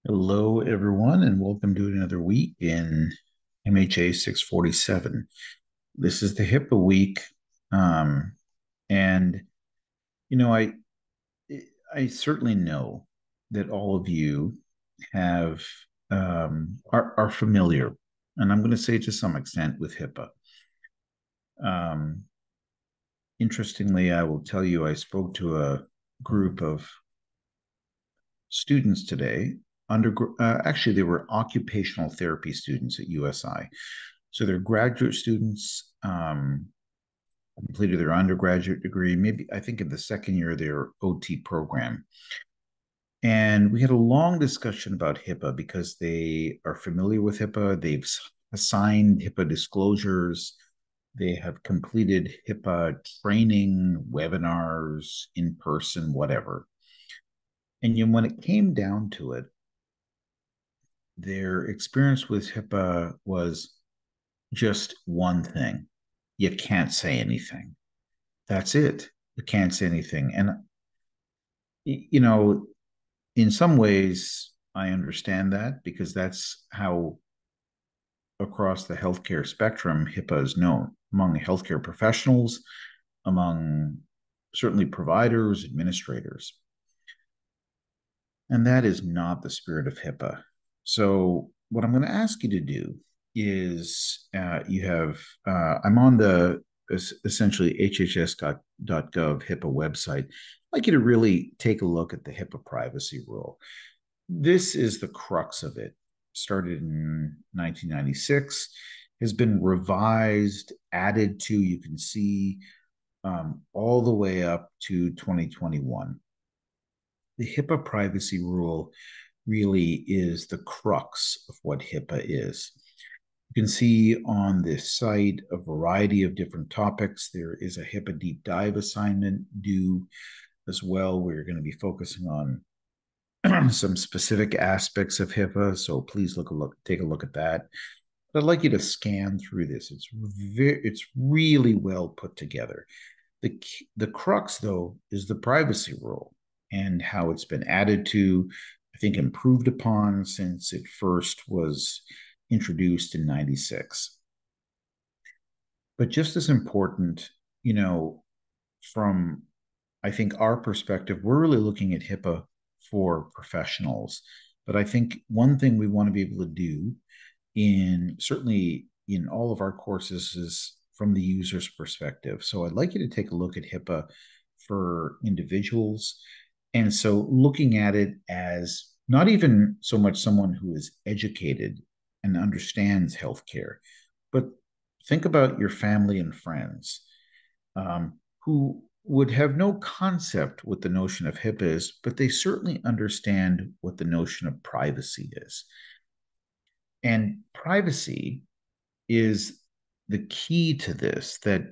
Hello, everyone, and welcome to another week in MHA 647. This is the HIPAA week, um, and you know, I certainly know that all of you have are familiar, and I'm going to say to some extent with HIPAA. Um, Interestingly, I will tell you, I spoke to a group of students today. Actually, they were occupational therapy students at USI. So they're graduate students, completed their undergraduate degree, maybe I think in the second year of their OT program. And we had a long discussion about HIPAA because they are familiar with HIPAA. They've assigned HIPAA disclosures. They have completed HIPAA training, webinars, in person, whatever. And when it came down to it, their experience with HIPAA was just one thing: you can't say anything. That's it. You can't say anything. And, you know, in some ways, I understand that because that's how across the healthcare spectrum HIPAA is known among healthcare professionals, among certainly providers, administrators. And that is not the spirit of HIPAA. So, what I'm going to ask you to do is I'm on the essentially hhs.gov HIPAA website. I'd like you to really take a look at the HIPAA privacy rule. This is the crux of it. Started in 1996, has been revised, added to, you can see, all the way up to 2021. The HIPAA privacy rule really is the crux of what HIPAA is. You can see on this site a variety of different topics. There is a HIPAA deep dive assignment due as well. We're going to be focusing on some specific aspects of HIPAA, so please take a look at that. But I'd like you to scan through this. It's really well put together. The crux, though, is the privacy rule and how it's been added to, I think, improved upon since it first was introduced in 96. But just as important, you know, from I think our perspective, we're really looking at HIPAA for professionals. But I think one thing we want to be able to do in certainly in all of our courses is from the user's perspective. So I'd like you to take a look at HIPAA for individuals. And so looking at it as not even so much someone who is educated and understands healthcare, but think about your family and friends, who would have no concept what the notion of HIPAA is, but they certainly understand what the notion of privacy is. And privacy is the key to this, that,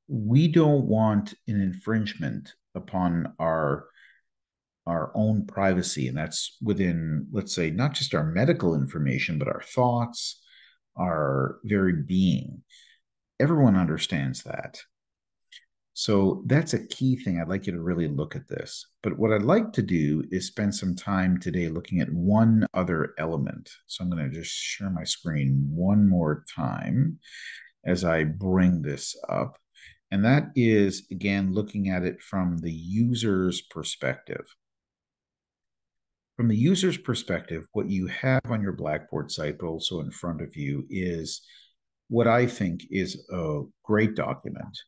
we don't want an infringement upon our own privacy. And that's within, let's say, not just our medical information, but our thoughts, our very being. Everyone understands that. So that's a key thing. I'd like you to really look at this. But what I'd like to do is spend some time today looking at one other element. So I'm going to just share my screen one more time as I bring this up. And that is, again, looking at it from the user's perspective. From the user's perspective, what you have on your Blackboard site, but also in front of you, is what I think is a great document.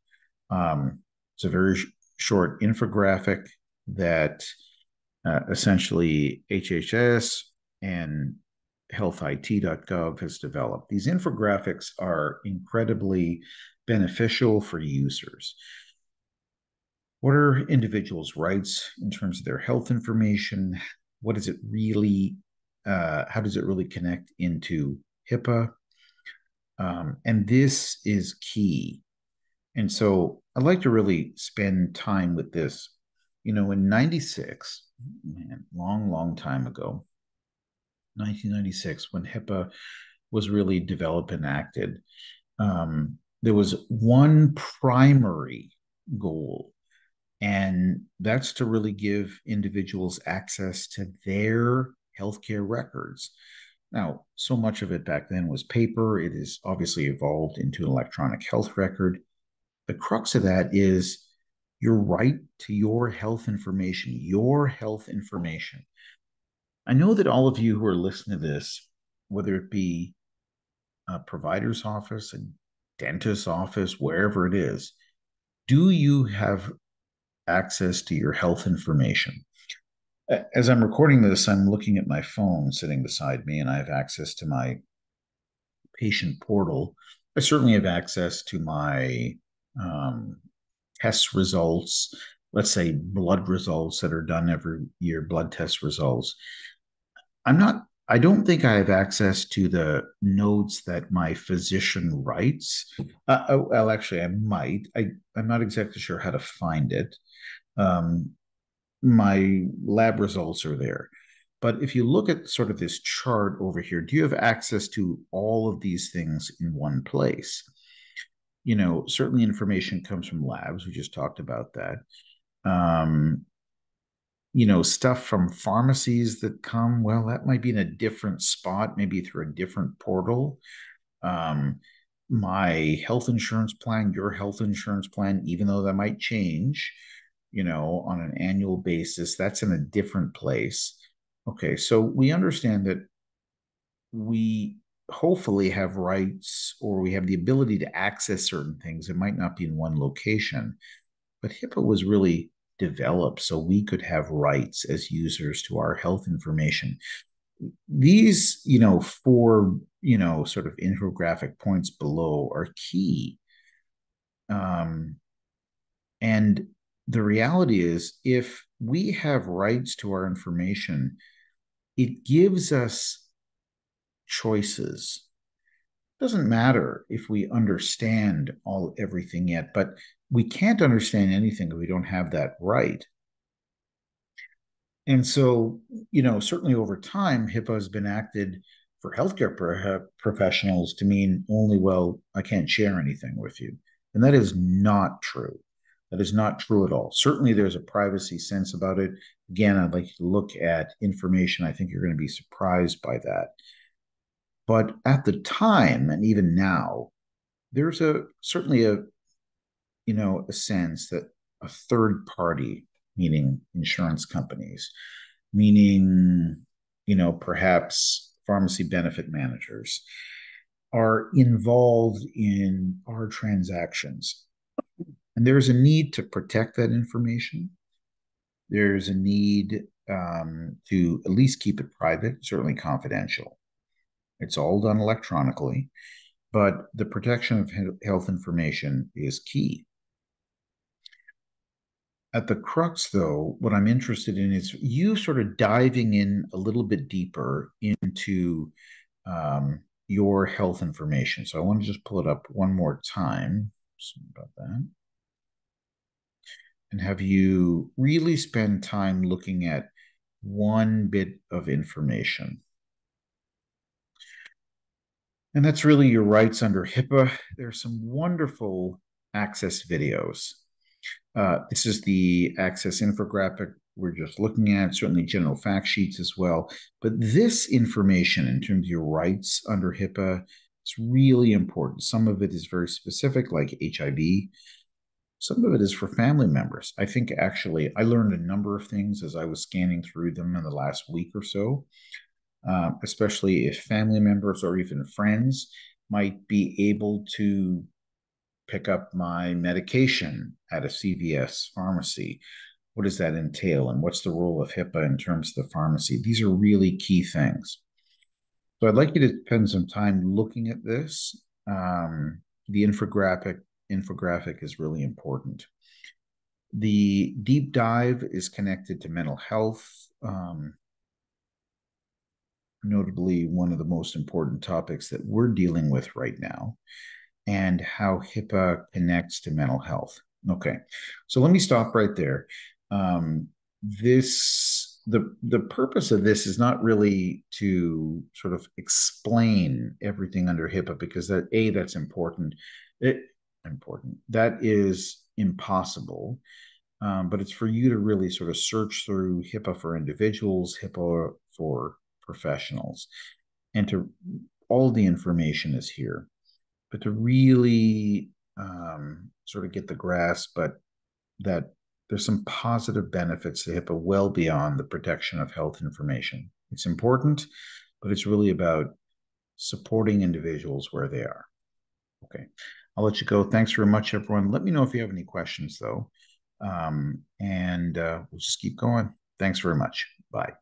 It's a very short infographic that essentially HHS and healthit.gov has developed. These infographics are incredibly beneficial for users. What are individuals' rights in terms of their health information? What is it really? How does it really connect into HIPAA? And this is key. And so I'd like to really spend time with this. In 96, man, long, long time ago, 1996, when HIPAA was really developed and acted, there was one primary goal, and that's to really give individuals access to their healthcare records. Now, so much of it back then was paper. It has obviously evolved into an electronic health record. The crux of that is your right to your health information, your health information. I know that all of you who are listening to this, whether it be a provider's office, a dentist's office, wherever it is, do you have access to your health information? As I'm recording this, I'm looking at my phone sitting beside me, and I have access to my patient portal. I certainly have access to my test results, let's say blood results that are done every year, blood test results. I don't think I have access to the notes that my physician writes. Well, actually, I might. I'm not exactly sure how to find it. Um, my lab results are there. But if you look at sort of this chart over here, do you have access to all of these things in one place? Certainly information comes from labs. We just talked about that. Um, stuff from pharmacies that come, well, that might be in a different spot, maybe through a different portal. Um, my health insurance plan, your health insurance plan, even though that might change, on an annual basis, that's in a different place. Okay, so we understand that we hopefully have rights or we have the ability to access certain things. It might not be in one location, but HIPAA was really developed so we could have rights as users to our health information. These, four, sort of infographic points below are key. And the reality is, if we have rights to our information, it gives us choices. It doesn't matter if we understand everything yet, but we can't understand anything if we don't have that right. And so, certainly over time, HIPAA has been acted for healthcare professionals to mean only, well, I can't share anything with you. And that is not true. That is not true at all. Certainly, there's a privacy sense about it. Again, I'd like you to look at information. I think you're going to be surprised by that. But at the time, and even now, there's certainly a sense that a third party, meaning insurance companies, meaning, perhaps pharmacy benefit managers, are involved in our transactions. And there's a need to protect that information. There's a need to at least keep it private, certainly confidential. It's all done electronically, but the protection of health information is key. At the crux, though, what I'm interested in is you sort of diving in a little bit deeper into your health information. So I want to just pull it up one more time. Sorry about that. And have you really spend time looking at one bit of information. And that's really your rights under HIPAA. There's some wonderful access videos. This is the access infographic we're just looking at, certainly general fact sheets as well. But this information in terms of your rights under HIPAA is really important. Some of it is very specific, like HIV. Some of it is for family members. I think actually I learned a number of things as I was scanning through them in the last week or so, especially if family members or even friends might be able to pick up my medication at a CVS pharmacy. What does that entail? And what's the role of HIPAA in terms of the pharmacy? These are really key things. So I'd like you to spend some time looking at this. The infographic is really important. The deep dive is connected to mental health, notably one of the most important topics that we're dealing with right now, and how HIPAA connects to mental health. Okay, so let me stop right there. The purpose of this is not really to sort of explain everything under HIPAA, because that's important. That is impossible. But it's for you to really sort of search through HIPAA for individuals, HIPAA for professionals. And to all the information is here, but to really sort of get the grasp, but that there's some positive benefits to HIPAA well beyond the protection of health information. It's important, but it's really about supporting individuals where they are. Okay, I'll let you go. Thanks very much, everyone. Let me know if you have any questions, though. And we'll just keep going. Thanks very much. Bye.